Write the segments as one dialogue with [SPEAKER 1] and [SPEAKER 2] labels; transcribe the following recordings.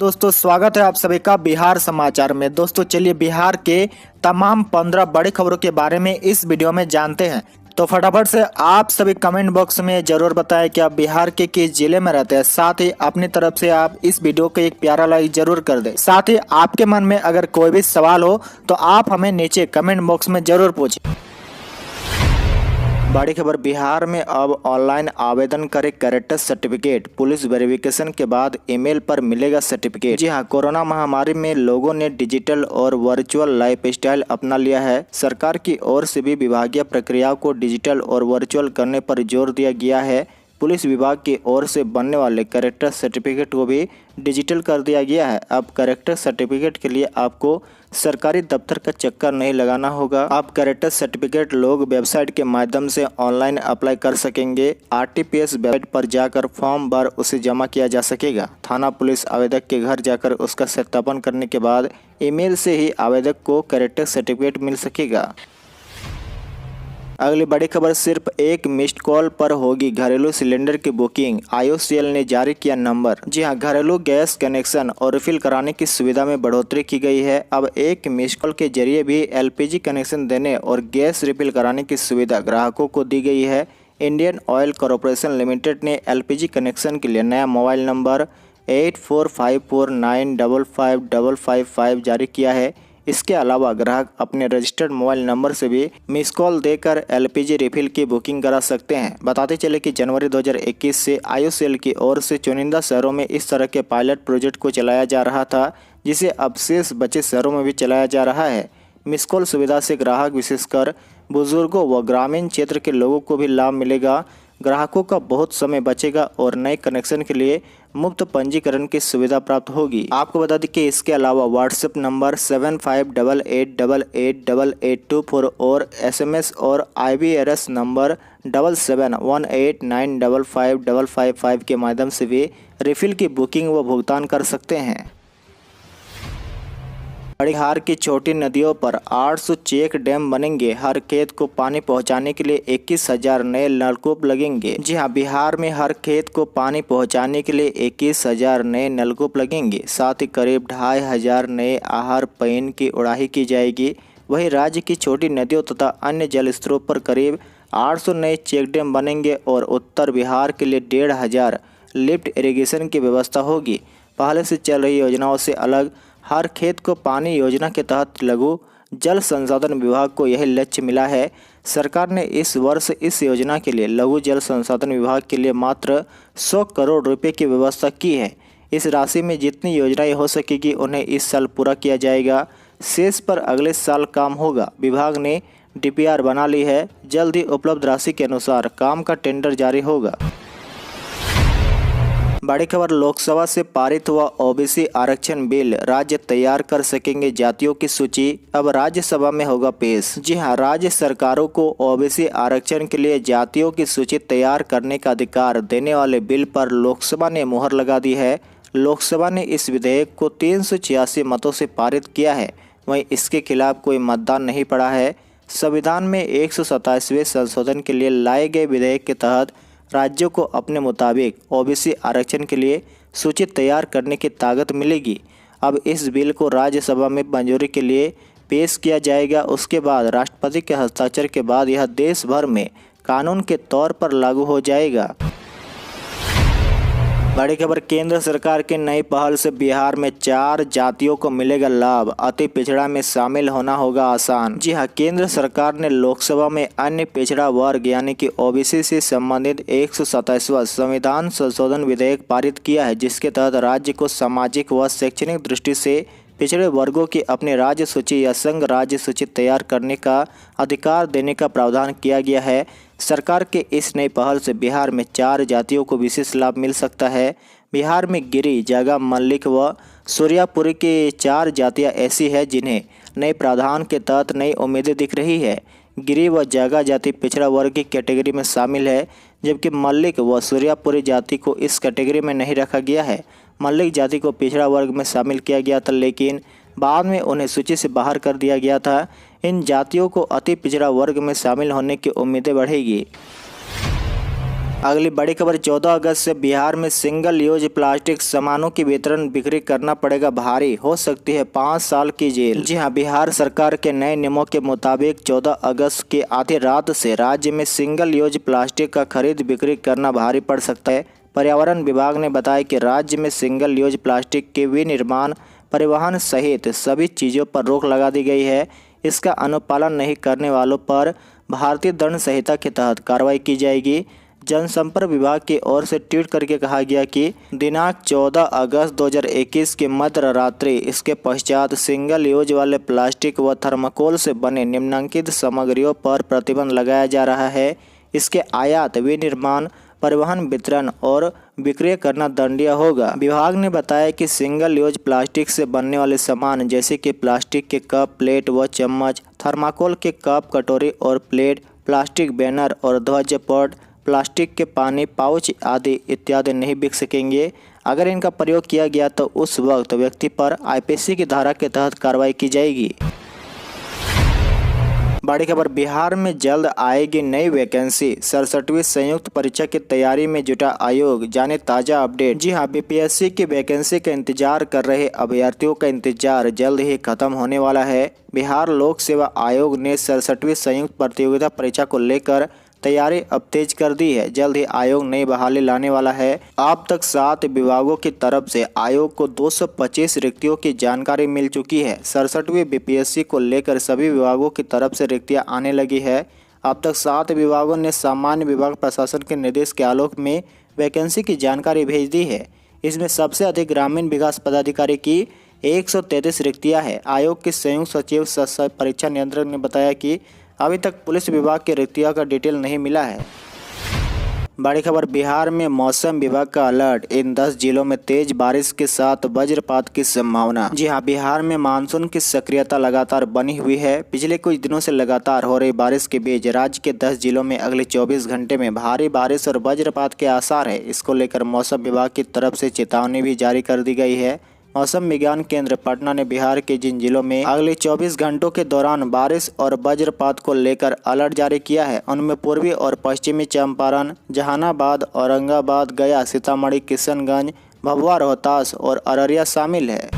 [SPEAKER 1] दोस्तों स्वागत है आप सभी का बिहार समाचार में। दोस्तों चलिए बिहार के तमाम 15 बड़ी खबरों के बारे में इस वीडियो में जानते हैं। तो फटाफट से आप सभी कमेंट बॉक्स में जरूर बताएं कि आप बिहार के किस जिले में रहते हैं। साथ ही अपनी तरफ से आप इस वीडियो को एक प्यारा लाइक जरूर कर दें। साथ ही आपके मन में अगर कोई भी सवाल हो तो आप हमें नीचे कमेंट बॉक्स में जरूर पूछें। बड़ी खबर, बिहार में अब ऑनलाइन आवेदन करें कैरेक्टर सर्टिफिकेट। पुलिस वेरिफिकेशन के बाद ईमेल पर मिलेगा सर्टिफिकेट। जी हां, कोरोना महामारी में लोगों ने डिजिटल और वर्चुअल लाइफस्टाइल अपना लिया है। सरकार की ओर से भी विभागीय प्रक्रियाओं को डिजिटल और वर्चुअल करने पर जोर दिया गया है। पुलिस विभाग की ओर से बनने वाले कैरेक्टर सर्टिफिकेट को भी डिजिटल कर दिया गया है। अब कैरेक्टर सर्टिफिकेट के लिए आपको सरकारी दफ्तर का चक्कर नहीं लगाना होगा। आप कैरेक्टर सर्टिफिकेट लोग वेबसाइट के माध्यम से ऑनलाइन अप्लाई कर सकेंगे। आरटीपीएस वेबसाइट पर जाकर फॉर्म भर उसे जमा किया जा सकेगा। थाना पुलिस आवेदक के घर जाकर उसका सत्यापन करने के बाद ईमेल से ही आवेदक को कैरेक्टर सर्टिफिकेट मिल सकेगा। अगली बड़ी खबर, सिर्फ एक मिस्ड कॉल पर होगी घरेलू सिलेंडर की बुकिंग। आईओसीएल ने जारी किया नंबर। जी हां, घरेलू गैस कनेक्शन और रिफिल कराने की सुविधा में बढ़ोतरी की गई है। अब एक मिस्ड कॉल के जरिए भी एलपीजी कनेक्शन देने और गैस रिफिल कराने की सुविधा ग्राहकों को दी गई है। इंडियन ऑयल कॉरपोरेशन लिमिटेड ने एलपीजी कनेक्शन के लिए नया मोबाइल नंबर 8454955555 जारी किया है। इसके अलावा ग्राहक अपने रजिस्टर्ड मोबाइल नंबर से भी मिस कॉल देकर एलपीजी रिफिल की बुकिंग करा सकते हैं। बताते चले कि जनवरी 2021 से आईओसीएल की ओर से चुनिंदा शहरों में इस तरह के पायलट प्रोजेक्ट को चलाया जा रहा था, जिसे अब शेष बचे शहरों में भी चलाया जा रहा है। मिस कॉल सुविधा से ग्राहक विशेषकर बुजुर्गों व ग्रामीण क्षेत्र के लोगों को भी लाभ मिलेगा। ग्राहकों का बहुत समय बचेगा और नए कनेक्शन के लिए मुफ्त पंजीकरण की सुविधा प्राप्त होगी। आपको बता दें कि इसके अलावा व्हाट्सएप नंबर 7588888824 और एसएमएस और आईवीआरएस नंबर 7718955555 के माध्यम से भी रिफिल की बुकिंग व भुगतान कर सकते हैं। बिहार की छोटी नदियों पर 800 चेक डैम बनेंगे। हर खेत को पानी पहुंचाने के लिए 21,000 नए नलकूप लगेंगे। जी हां, बिहार में हर खेत को पानी पहुंचाने के लिए 21,000 नए नलकूप लगेंगे। साथ ही करीब 2,500 नए आहर पईन की उड़ाही की जाएगी। वहीं राज्य की छोटी नदियों तथा अन्य जल स्रोत पर करीब 800 नए चेक डैम बनेंगे और उत्तर बिहार के लिए 1,500 लिफ्ट इरिगेशन की व्यवस्था होगी। पहले से चल रही योजनाओं से अलग हर खेत को पानी योजना के तहत लघु जल संसाधन विभाग को यही लक्ष्य मिला है। सरकार ने इस वर्ष इस योजना के लिए लघु जल संसाधन विभाग के लिए मात्र 100 करोड़ रुपए की व्यवस्था की है। इस राशि में जितनी योजनाएं हो सकेगी उन्हें इस साल पूरा किया जाएगा। शेष पर अगले साल काम होगा। विभाग ने डीपीआर बना ली है। जल्द ही उपलब्ध राशि के अनुसार काम का टेंडर जारी होगा। बड़ी खबर, लोकसभा से पारित हुआ ओबीसी आरक्षण बिल। राज्य तैयार कर सकेंगे जातियों की सूची, अब राज्यसभा में होगा पेश। जी हां, राज्य सरकारों को ओबीसी आरक्षण के लिए जातियों की सूची तैयार करने का अधिकार देने वाले बिल पर लोकसभा ने मुहर लगा दी है। लोकसभा ने इस विधेयक को 386 मतों से पारित किया है। वहीं इसके खिलाफ कोई मतदान नहीं पड़ा है। संविधान में 127वें संशोधन के लिए लाए गए विधेयक के तहत राज्यों को अपने मुताबिक ओबीसी आरक्षण के लिए सूची तैयार करने की ताकत मिलेगी। अब इस बिल को राज्यसभा में मंजूरी के लिए पेश किया जाएगा। उसके बाद राष्ट्रपति के हस्ताक्षर के बाद यह देश भर में कानून के तौर पर लागू हो जाएगा। बड़ी खबर, केंद्र सरकार की नई पहल से बिहार में 4 जातियों को मिलेगा लाभ। अति पिछड़ा में शामिल होना होगा आसान। जी हां, केंद्र सरकार ने लोकसभा में अन्य पिछड़ा वर्ग यानी कि ओबीसी से संबंधित 127वां संविधान संशोधन विधेयक पारित किया है, जिसके तहत राज्य को सामाजिक व शैक्षणिक दृष्टि से पिछड़े वर्गों की अपनी राज्य सूची या संघ राज्य सूची तैयार करने का अधिकार देने का प्रावधान किया गया है। सरकार के इस नई पहल से बिहार में 4 जातियों को विशेष लाभ मिल सकता है। बिहार में गिरी, जागा, मल्लिक व सूर्यापुरी की 4 जातियां ऐसी हैं जिन्हें नए प्रावधान के तहत नई उम्मीदें दिख रही है। गिरी व जागा जाति पिछड़ा वर्ग की कैटेगरी में शामिल है, जबकि मल्लिक व सूर्यापुरी जाति को इस कैटेगरी में नहीं रखा गया है। मल्लिक जाति को पिछड़ा वर्ग में शामिल किया गया था, लेकिन बाद में उन्हें सूची से बाहर कर दिया गया था। इन जातियों को अति पिछड़ा वर्ग में शामिल होने की उम्मीदें बढ़ेगी। अगली बड़ी खबर 14 अगस्त से बिहार में सिंगल यूज प्लास्टिक सामानों की वितरण बिक्री करना पड़ेगा भारी, हो सकती है 5 साल की जेल। जी हां, बिहार सरकार के नए नियमों के मुताबिक 14 अगस्त की आधी रात से राज्य में सिंगल यूज प्लास्टिक का खरीद बिक्री करना भारी पड़ सकता है। पर्यावरण विभाग ने बताया कि राज्य में सिंगल यूज प्लास्टिक के विनिर्माण, परिवहन सहित सभी चीज़ों पर रोक लगा दी गई है। इसका अनुपालन नहीं करने वालों पर भारतीय दंड संहिता के तहत कार्रवाई की जाएगी। जनसंपर्क विभाग की ओर से ट्वीट करके कहा गया कि दिनांक 14 अगस्त 2021 की मध्य रात्रि इसके पश्चात सिंगल यूज वाले प्लास्टिक व थर्माकोल से बने निम्नलिखित सामग्रियों पर प्रतिबंध लगाया जा रहा है। इसके आयात, विनिर्माण, परिवहन, वितरण और विक्रय करना दंडनीय होगा। विभाग ने बताया कि सिंगल यूज प्लास्टिक से बनने वाले सामान जैसे कि प्लास्टिक के कप, प्लेट व चम्मच, थर्माकोल के कप, कटोरी और प्लेट, प्लास्टिक बैनर और ध्वज पट, प्लास्टिक के पानी पाउच आदि इत्यादि नहीं बिक सकेंगे। अगर इनका प्रयोग किया गया तो उस वक्त व्यक्ति पर आईपीसी की धारा के तहत कार्रवाई की जाएगी। बड़ी खबर, बिहार में जल्द आएगी नई वैकेंसी, 67वीं संयुक्त परीक्षा की तैयारी में जुटा आयोग, जाने ताजा अपडेट। जी हां, बीपीएससी की वैकेंसी का इंतजार कर रहे अभ्यर्थियों का इंतजार जल्द ही खत्म होने वाला है। बिहार लोक सेवा आयोग ने 67वीं संयुक्त प्रतियोगिता परीक्षा को लेकर तैयारी अब तेज कर दी है। जल्द ही आयोग नई बहाली लाने वाला है। अब तक 7 विभागों की तरफ से आयोग को 225 रिक्तियों की जानकारी मिल चुकी है। 67वीं बीपीएससी को लेकर सभी विभागों की तरफ से रिक्तियां आने लगी है। अब तक 7 विभागों ने सामान्य विभाग प्रशासन के निर्देश के आलोक में वैकेंसी की जानकारी भेज दी है। इसमें सबसे अधिक ग्रामीण विकास पदाधिकारी की 133 रिक्तियाँ है। आयोग के संयुक्त सचिव सह परीक्षा नियंत्रक ने बताया कि अभी तक पुलिस विभाग की रिक्तियों का डिटेल नहीं मिला है। बड़ी खबर, बिहार में मौसम विभाग का अलर्ट, इन 10 जिलों में तेज बारिश के साथ वज्रपात की संभावना। जी हां, बिहार में मानसून की सक्रियता लगातार बनी हुई है। पिछले कुछ दिनों से लगातार हो रही बारिश के बीच राज्य के 10 जिलों में अगले 24 घंटे में भारी बारिश और वज्रपात के आसार है। इसको लेकर मौसम विभाग की तरफ से चेतावनी भी जारी कर दी गई है। मौसम विज्ञान केंद्र पटना ने बिहार के जिन जिलों में अगले 24 घंटों के दौरान बारिश और वज्रपात को लेकर अलर्ट जारी किया है, उनमें पूर्वी और पश्चिमी चंपारण, जहानाबाद, औरंगाबाद, गया, सीतामढ़ी, किशनगंज, भभुआ, रोहतास और अररिया शामिल है।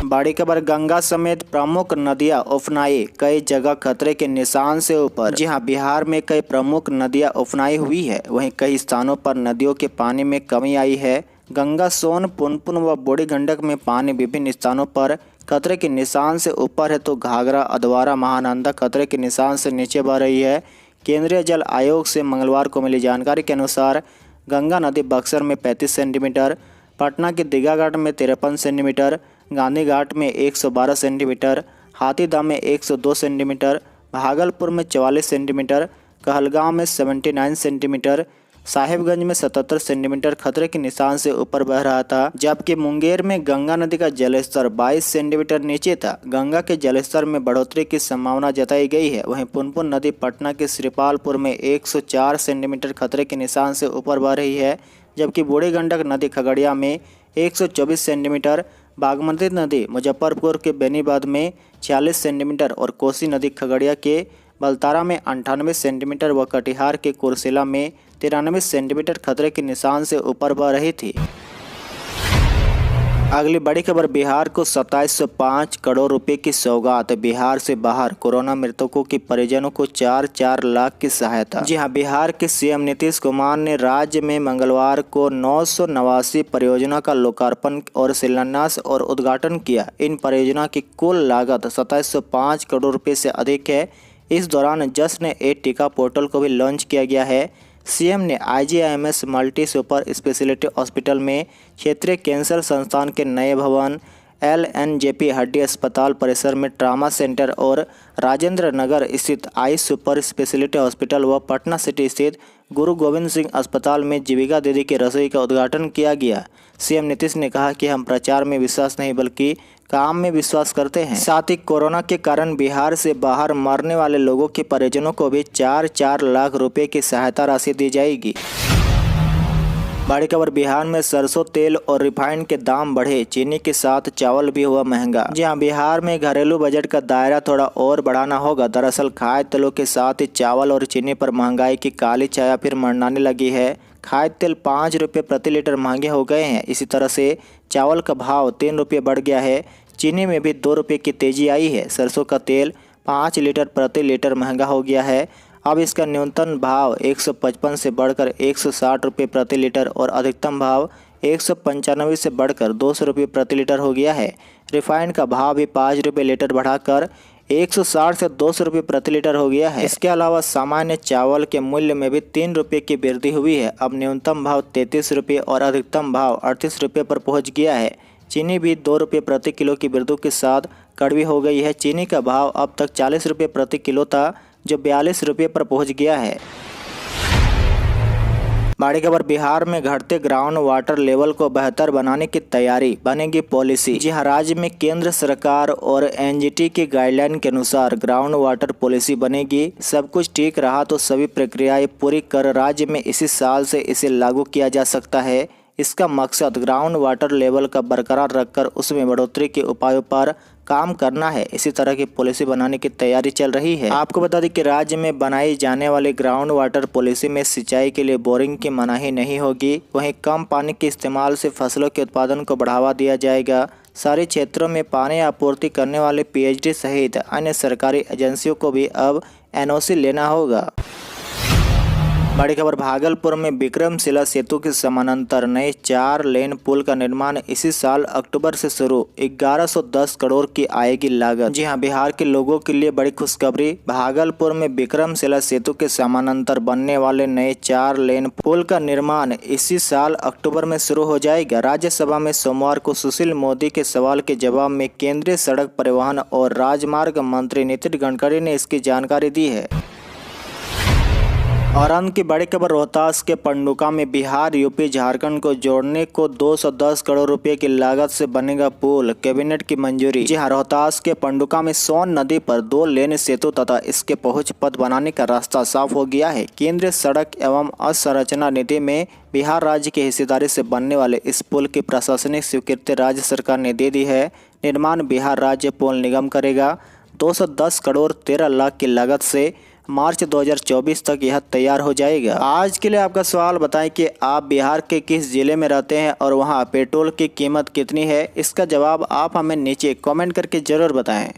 [SPEAKER 1] बड़ी खबर, गंगा समेत प्रमुख नदियां उफनाई, कई जगह खतरे के निशान से ऊपर। जी हां, बिहार में कई प्रमुख नदियां उफनाई हुई है। वहीं कई स्थानों पर नदियों के पानी में कमी आई है। गंगा, सोन, पुनपुन व बूढ़ी गंडक में पानी विभिन्न स्थानों पर खतरे के निशान से ऊपर है, तो घाघरा, अधवारा, महानंदा खतरे के निशान से नीचे बह रही है। केंद्रीय जल आयोग से मंगलवार को मिली जानकारी के अनुसार गंगा नदी बक्सर में 35 सेंटीमीटर, पटना के दीघा घाट में 53 सेंटीमीटर, गांधी घाट में 112 सेंटीमीटर, हाथीदह में 102 सेंटीमीटर, भागलपुर में 44 सेंटीमीटर, कहलगांव में 79 सेंटीमीटर, साहिबगंज में 77 सेंटीमीटर खतरे के निशान से ऊपर बह रहा था, जबकि मुंगेर में गंगा नदी का जलस्तर 22 सेंटीमीटर नीचे था। गंगा के जलस्तर में बढ़ोतरी की संभावना जताई गई है। वहीं पुनपुन नदी पटना के श्रीपालपुर में 104 सेंटीमीटर खतरे के निशान से ऊपर बह रही है, जबकि बूढ़ी गंडक नदी खगड़िया में 124 सेंटीमीटर, बागमती नदी मुजफ्फरपुर के बेनीबाद में 46 सेंटीमीटर और कोसी नदी खगड़िया के बलतारा में 98 सेंटीमीटर व कटिहार के कुर्सेला में 93 सेंटीमीटर खतरे के निशान से ऊपर बह रही थी। अगली बड़ी खबर, बिहार को 2705 करोड़ रुपए की सौगात, बिहार से बाहर कोरोना मृतकों के परिजनों को 4 लाख की सहायता। जी हां, बिहार के सीएम नीतीश कुमार ने राज्य में मंगलवार को 989 परियोजना का लोकार्पण और शिलान्यास और उद्घाटन किया। इन परियोजना की कुल लागत 2705 करोड़ रुपए से अधिक है। इस दौरान जश्न ए टीका पोर्टल को भी लॉन्च किया गया है। सीएम ने IGIMS multi super speciality hospital में क्षेत्रीय कैंसर संस्थान के नए भवन, LNJP हड्डी अस्पताल परिसर में ट्रामा सेंटर और राजेंद्र नगर स्थित आई सुपर स्पेशलिटी हॉस्पिटल व पटना सिटी स्थित गुरु गोविंद सिंह अस्पताल में जीविका दीदी की रसोई का उद्घाटन किया गया। सीएम नीतीश ने कहा कि हम प्रचार में विश्वास नहीं बल्कि काम में विश्वास करते हैं। साथ ही कोरोना के कारण बिहार से बाहर मरने वाले लोगों के परिजनों को भी 4 लाख रुपए की सहायता राशि दी जाएगी। बड़ी खबर बिहार में सरसों तेल और रिफाइंड के दाम बढ़े, चीनी के साथ चावल भी हुआ महंगा। जी हां, बिहार में घरेलू बजट का दायरा थोड़ा और बढ़ाना होगा। दरअसल खाद्य तेलों के साथ ही चावल और चीनी पर महंगाई की काली छाया फिर मंडराने लगी है। खाद्य तेल 5 रुपये प्रति लीटर महंगे हो गए हैं। इसी तरह से चावल का भाव 3 रुपये बढ़ गया है। चीनी में भी 2 रुपये की तेजी आई है। सरसों का तेल 5 लीटर प्रति लीटर महंगा हो गया है। अब इसका न्यूनतम भाव 155 से बढ़कर 160 रुपये प्रति लीटर और अधिकतम भाव 195 से बढ़कर 200 रुपये प्रति लीटर हो गया है। रिफाइंड का भाव भी 5 रुपये लीटर बढ़ाकर 160 से 200 रुपये प्रति लीटर हो गया है। इसके अलावा सामान्य चावल के मूल्य में भी 3 रुपये की वृद्धि हुई है। अब न्यूनतम भाव 33 रुपये और अधिकतम भाव 38 रुपये पर पहुँच गया है। चीनी भी 2 रुपये प्रति किलो की वृद्धि के साथ कड़वी हो गई है। चीनी का भाव अब तक 40 रुपये प्रति किलो था, जो 42 रुपये पर पहुंच गया है। बड़ी खबर बिहार में घटते ग्राउंड वाटर लेवल को बेहतर बनाने की तैयारी, बनेगी पॉलिसी। जी हां, राज्य में केंद्र सरकार और एनजीटी की गाइडलाइन के अनुसार ग्राउंड वाटर पॉलिसी बनेगी। सब कुछ ठीक रहा तो सभी प्रक्रियाएं पूरी कर राज्य में इसी साल से इसे लागू किया जा सकता है। इसका मकसद ग्राउंड वाटर लेवल का बरकरार रखकर उसमें बढ़ोतरी के उपायों पर काम करना है। इसी तरह की पॉलिसी बनाने की तैयारी चल रही है। आपको बता दें कि राज्य में बनाई जाने वाली ग्राउंड वाटर पॉलिसी में सिंचाई के लिए बोरिंग की मनाही नहीं होगी। वहीं कम पानी के इस्तेमाल से फसलों के उत्पादन को बढ़ावा दिया जाएगा। शहरी क्षेत्रों में पानी आपूर्ति करने वाले पीएचडी सहित अन्य सरकारी एजेंसियों को भी अब एनओसी लेना होगा। बड़ी खबर भागलपुर में विक्रमशिला सेतु के समानांतर नए 4 लेन पुल का निर्माण इसी साल अक्टूबर से शुरू। 1110 करोड़ की आएगी लागत। जी हां, बिहार के लोगों के लिए बड़ी खुशखबरी। भागलपुर में विक्रमशिला सेतु के समानांतर बनने वाले नए 4 लेन पुल का निर्माण इसी साल अक्टूबर में शुरू हो जाएगा। राज्यसभा में सोमवार को सुशील मोदी के सवाल के जवाब में केंद्रीय सड़क परिवहन और राजमार्ग मंत्री नितिन गडकरी ने इसकी जानकारी दी है। और अंत की बड़ी खबर रोहतास के पंडुका में बिहार, यूपी, झारखंड को जोड़ने को 210 करोड़ रुपए की लागत से बनेगा पुल, कैबिनेट की मंजूरी। जी हां, रोहतास के पंडुका में सोन नदी पर 2 लेन सेतु तथा इसके पहुंच पथ बनाने का रास्ता साफ हो गया है। केंद्रीय सड़क एवं अवसंरचना निधि में बिहार राज्य की हिस्सेदारी से बनने वाले इस पुल की प्रशासनिक स्वीकृति राज्य सरकार ने दे दी है। निर्माण बिहार राज्य पुल निगम करेगा। 210 करोड़ 13 लाख की लागत से मार्च 2024 तक यह तैयार हो जाएगा। आज के लिए आपका सवाल बताएं कि आप बिहार के किस जिले में रहते हैं और वहां पेट्रोल की कीमत कितनी है। इसका जवाब आप हमें नीचे कमेंट करके जरूर बताएं।